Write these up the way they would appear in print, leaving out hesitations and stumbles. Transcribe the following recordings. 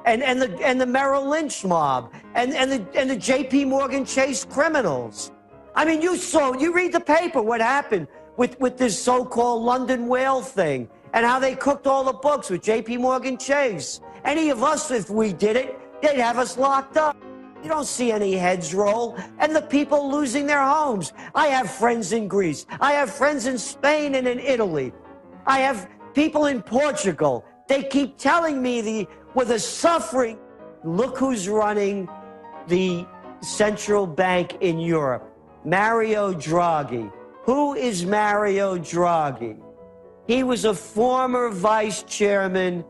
and the Merrill Lynch mob and the J.P. Morgan Chase criminals. I mean, you read the paper, what happened with this so-called London whale thing and how they cooked all the books with J.P. Morgan Chase. Any of us, if we did it, they'd have us locked up. You don't see any heads roll. And the people losing their homes. I have friends in Greece. I have friends in Spain and in Italy. I have people in Portugal. They keep telling me with the suffering. Look who's running the central bank in Europe. Mario Draghi. Who is Mario Draghi? He was a former vice chairman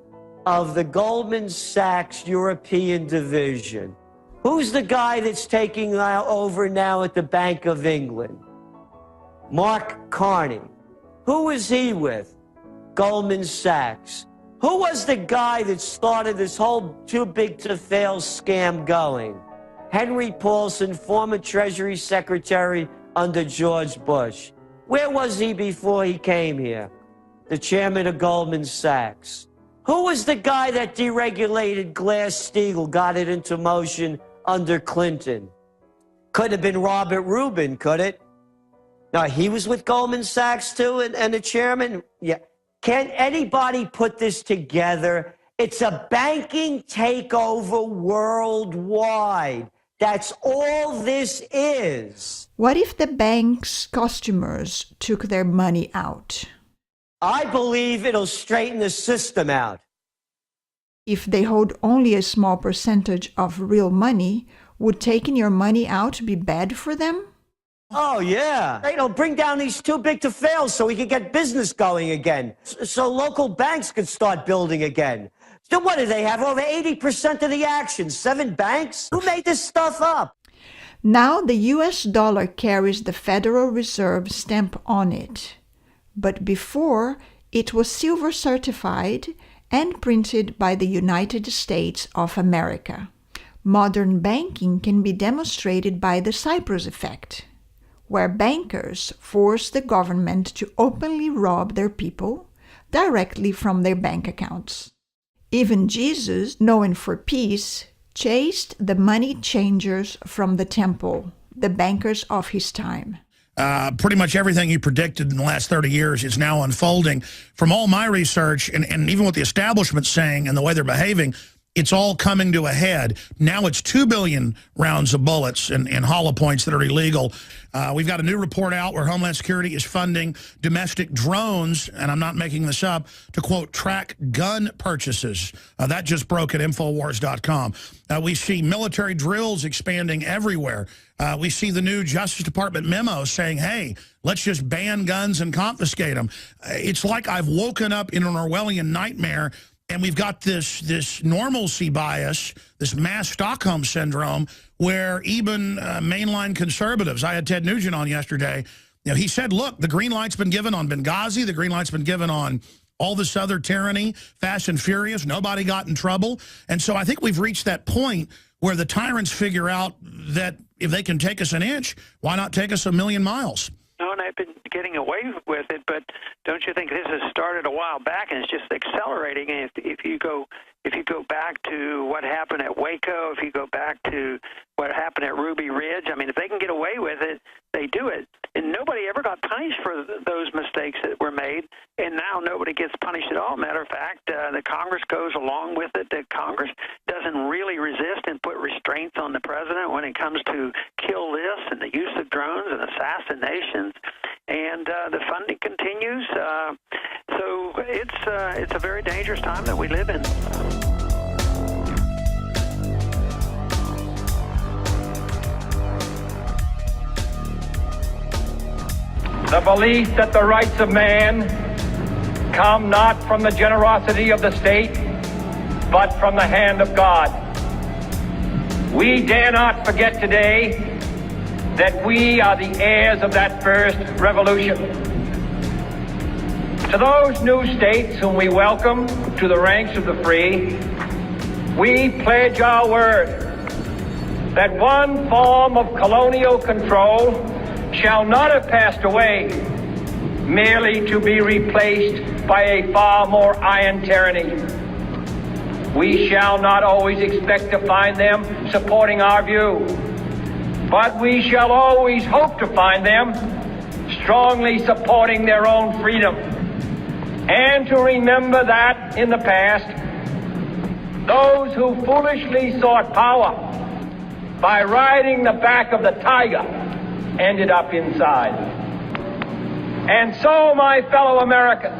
of the Goldman Sachs European division. Who's the guy that's taking over now at the Bank of England? Mark Carney. Who is he with? Goldman Sachs. Who was the guy that started this whole too big to fail scam going? Henry Paulson, former Treasury Secretary under George Bush. Where was he before he came here? The chairman of Goldman Sachs. Who was the guy that deregulated Glass-Steagall, got it into motion under Clinton? Could have been Robert Rubin, could it? No, he was with Goldman Sachs too, and the chairman? Yeah. Can anybody put this together? It's a banking takeover worldwide. That's all this is. What if the bank's customers took their money out? I believe it'll straighten the system out. If they hold only a small percentage of real money, would taking your money out be bad for them? Oh, yeah. It'll bring down these too big to fail so we can get business going again. So local banks could start building again. So what do they have? Over 80% of the action. 7 banks? Who made this stuff up? Now the US dollar carries the Federal Reserve stamp on it. But before, it was silver certified and printed by the United States of America. Modern banking can be demonstrated by the Cyprus effect, where bankers force the government to openly rob their people directly from their bank accounts. Even Jesus, known for peace, chased the money changers from the temple, the bankers of his time. Pretty much everything you predicted in the last 30 years is now unfolding. From all my research, and even what the establishment's saying and the way they're behaving, it's all coming to a head. Now it's 2 billion rounds of bullets and hollow points that are illegal. We've got a new report out where Homeland Security is funding domestic drones, and I'm not making this up, to, quote, track gun purchases. That just broke at Infowars.com. We see military drills expanding everywhere. We see the new Justice Department memo saying, hey, let's just ban guns and confiscate them. It's like I've woken up in an Orwellian nightmare. And we've got this normalcy bias, this mass Stockholm syndrome, where even mainline conservatives, I had Ted Nugent on yesterday, he said, look, the green light's been given on Benghazi, the green light's been given on all this other tyranny, Fast and Furious, nobody got in trouble. And so I think we've reached that point where the tyrants figure out that if they can take us an inch, why not take us a million miles? No, and I've been getting away with it, but don't you think this has started a while back and it's just accelerating? And if you go back to what happened at Waco, if you go back to what happened at Ruby Ridge, I mean, if they can get away with it, they do it. And nobody ever got punished for those mistakes that were made, and now nobody gets punished at all. Matter of fact, the Congress goes along with it. The Congress doesn't really resist and put restraints on the president when it comes to kill lists and the use of drones and assassinations. And the funding continues. So it's a very dangerous time that we live in. The belief that the rights of man come not from the generosity of the state, but from the hand of God. We dare not forget today that we are the heirs of that first revolution. To those new states whom we welcome to the ranks of the free, we pledge our word that one form of colonial control shall not have passed away, merely to be replaced by a far more iron tyranny. We shall not always expect to find them supporting our view, but we shall always hope to find them strongly supporting their own freedom. And to remember that in the past, those who foolishly sought power by riding the back of the tiger ended up inside. And so, my fellow Americans,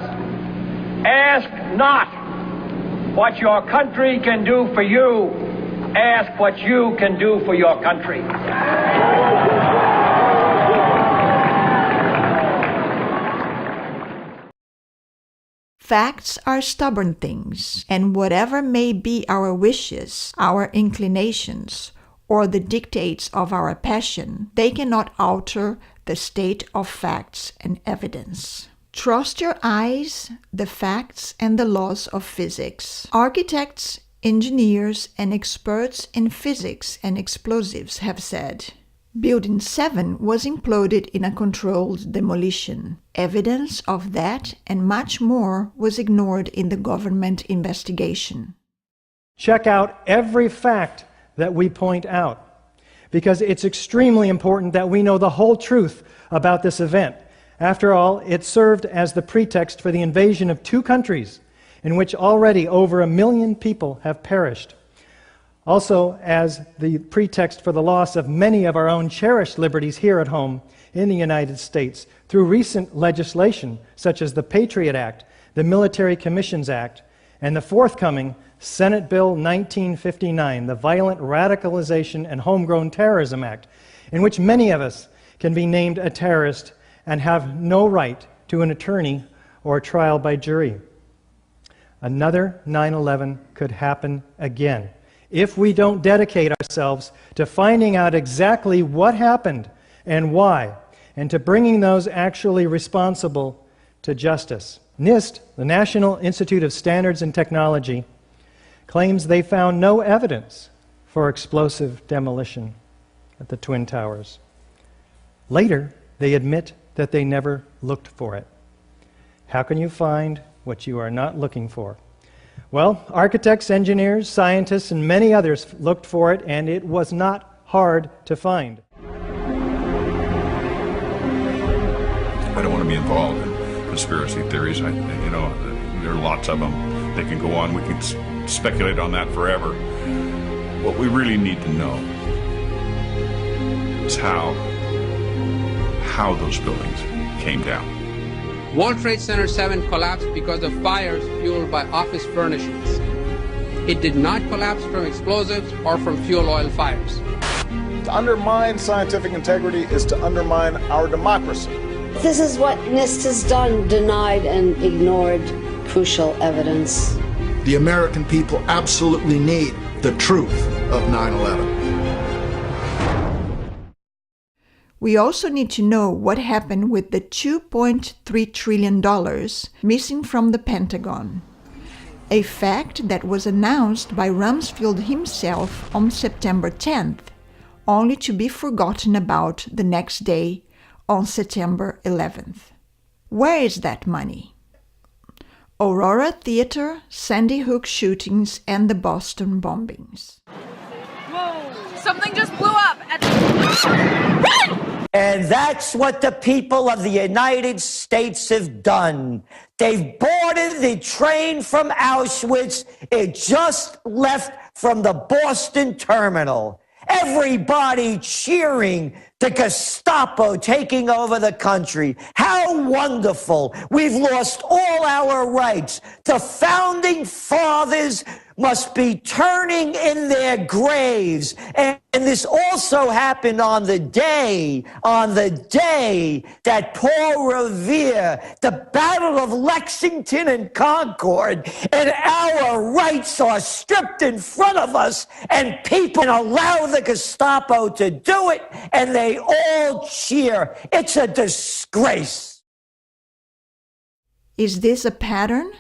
ask not what your country can do for you, ask what you can do for your country. Facts are stubborn things, and whatever may be our wishes, our inclinations, or the dictates of our passion, they cannot alter the state of facts and evidence. Trust your eyes, the facts, and the laws of physics. Architects, engineers, and experts in physics and explosives have said, Building 7 was imploded in a controlled demolition. Evidence of that and much more was ignored in the government investigation. Check out every fact that we point out, because it's extremely important that we know the whole truth about this event. After all, it served as the pretext for the invasion of 2 countries, in which already over 1 million people have perished. Also as the pretext for the loss of many of our own cherished liberties here at home in the United States through recent legislation such as the Patriot Act, the Military Commissions Act, and the forthcoming Senate Bill 1959, the Violent Radicalization and Homegrown Terrorism Act, in which many of us can be named a terrorist and have no right to an attorney or trial by jury. Another 9/11 could happen again if we don't dedicate ourselves to finding out exactly what happened and why, and to bringing those actually responsible to justice. NIST, the National Institute of Standards and Technology, claims they found no evidence for explosive demolition at the Twin Towers. Later, they admit that they never looked for it. How can you find what you are not looking for? Well, architects, engineers, scientists, and many others looked for it, and it was not hard to find. I don't want to be involved in conspiracy theories. There are lots of them. They can go on. We can speculate on that forever. What we really need to know is how those buildings came down. World Trade Center 7 collapsed because of fires fueled by office furnishings. It did not collapse from explosives or from fuel oil fires. To undermine scientific integrity is to undermine our democracy. This is what NIST has done, denied and ignored crucial evidence. The American people absolutely need the truth of 9/11. We also need to know what happened with the $2.3 trillion missing from the Pentagon, a fact that was announced by Rumsfeld himself on September 10th, only to be forgotten about the next day on September 11th. Where is that money? Aurora Theater, Sandy Hook shootings, and the Boston bombings. Whoa! Something just blew up at Run! And that's what the people of the United States have done. They've boarded the train from Auschwitz. It just left from the Boston terminal. Everybody cheering, the Gestapo taking over the country. How wonderful. We've lost all our rights. The founding fathers must be turning in their graves. And this also happened on the day that Paul Revere, the Battle of Lexington and Concord, and our rights are stripped in front of us, and people allow the Gestapo to do it, and they all cheer. It's a disgrace. Is this a pattern?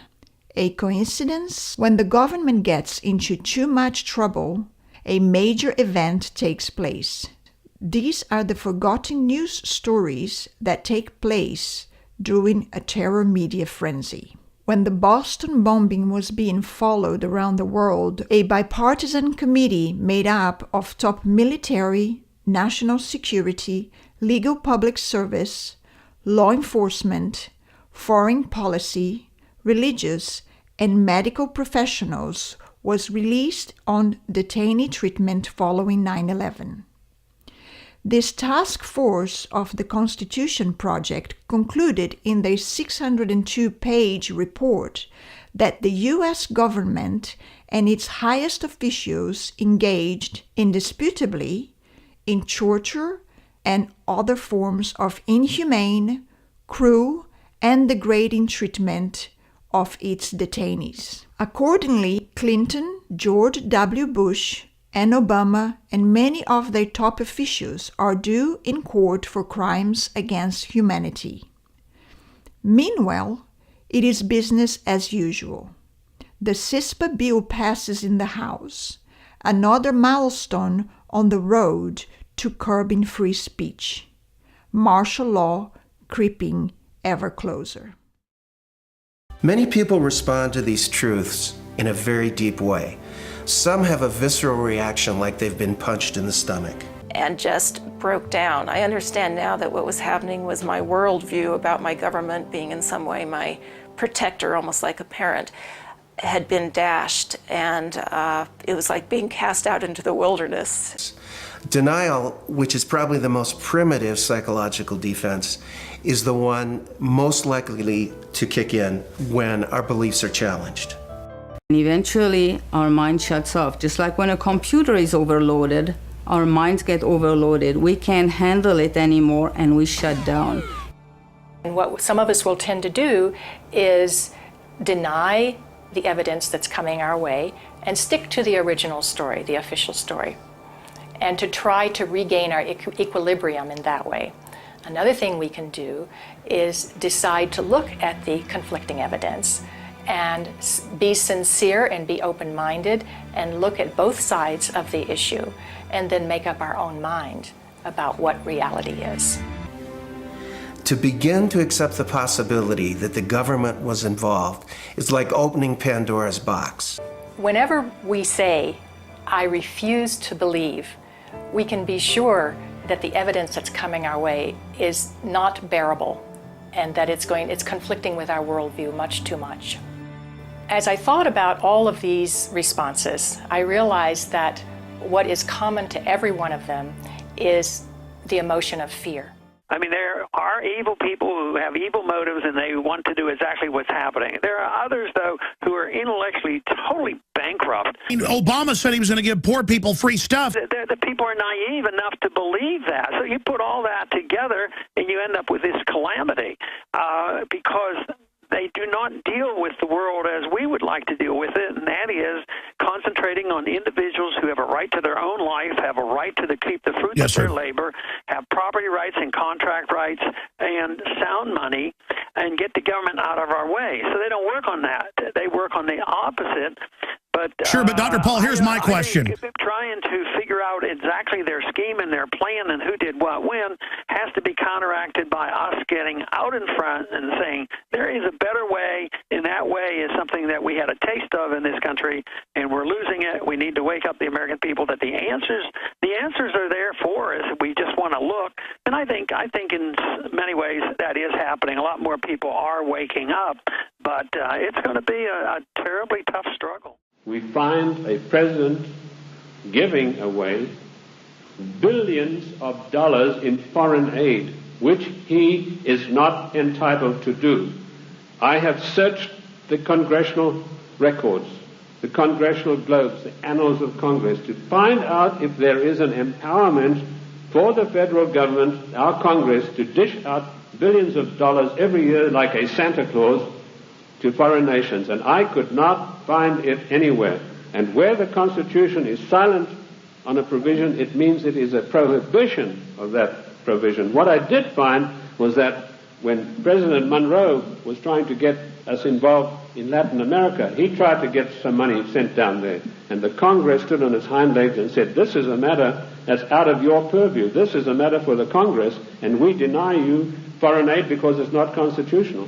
A coincidence? When the government gets into too much trouble, a major event takes place. These are the forgotten news stories that take place during a terror media frenzy. When the Boston bombing was being followed around the world, a bipartisan committee made up of top military, national security, legal public service, law enforcement, foreign policy, religious, and medical professionals was released on detainee treatment following 9/11. This task force of the Constitution Project concluded in their 602-page report that the U.S. government and its highest officials engaged indisputably in torture and other forms of inhumane, cruel, and degrading treatment of its detainees. Accordingly, Clinton, George W. Bush, and Obama and many of their top officials are due in court for crimes against humanity. Meanwhile, it is business as usual. The CISPA bill passes in the House, another milestone on the road to curbing free speech. Martial law creeping ever closer. Many people respond to these truths in a very deep way. Some have a visceral reaction like they've been punched in the stomach. And just broke down. I understand now that what was happening was my worldview about my government being in some way my protector, almost like a parent, had been dashed, and it was like being cast out into the wilderness. Denial, which is probably the most primitive psychological defense, is the one most likely to kick in when our beliefs are challenged. And eventually, our mind shuts off. Just like when a computer is overloaded, our minds get overloaded. We can't handle it anymore, and we shut down. And what some of us will tend to do is deny the evidence that's coming our way and stick to the original story, the official story, and to try to regain our equilibrium in that way. Another thing we can do is decide to look at the conflicting evidence and be sincere and be open-minded and look at both sides of the issue and then make up our own mind about what reality is. To begin to accept the possibility that the government was involved is like opening Pandora's box. Whenever we say, I refuse to believe, we can be sure that the evidence that's coming our way is not bearable and that it's conflicting with our worldview much too much. As I thought about all of these responses, I realized that what is common to every one of them is the emotion of fear. I mean, there are evil people who have evil motives and they want to do exactly what's happening. There are others, though, who are intellectually totally bankrupt. Obama said he was going to give poor people free stuff. The people are naive enough to believe that. So you put all that together and you end up with this calamity because they do not deal with the world as we would like to deal with it, and that is concentrating on individuals who have a right to their own life, have a right to keep the fruits of their labor, have property rights and contract rights and sound money, and get the government out of our way. So they don't work on that. They work on the opposite. But, sure, but Dr. Paul, here's my question. Trying to figure out exactly their scheme and their plan and who did what when has to be counteracted by us getting out in front and saying there is a better way, and that way is something that we had a taste of in this country, and we're losing it. We need to wake up the American people that the answers are there for us. We just want to look, and I think in many ways that is happening. A lot more people are waking up, but it's going to be a terribly tough struggle. We find a president giving away billions of dollars in foreign aid, which he is not entitled to do. I have searched the congressional records, the congressional globes, the annals of Congress, to find out if there is an empowerment for the federal government, our Congress, to dish out billions of dollars every year like a Santa Claus to foreign nations, and I could not find it anywhere. And where the Constitution is silent on a provision, it means it is a prohibition of that provision. What I did find was that when President Monroe was trying to get us involved in Latin America, he tried to get some money sent down there, and the Congress stood on its hind legs and said, this is a matter that's out of your purview. This is a matter for the Congress, and we deny you foreign aid because it's not constitutional.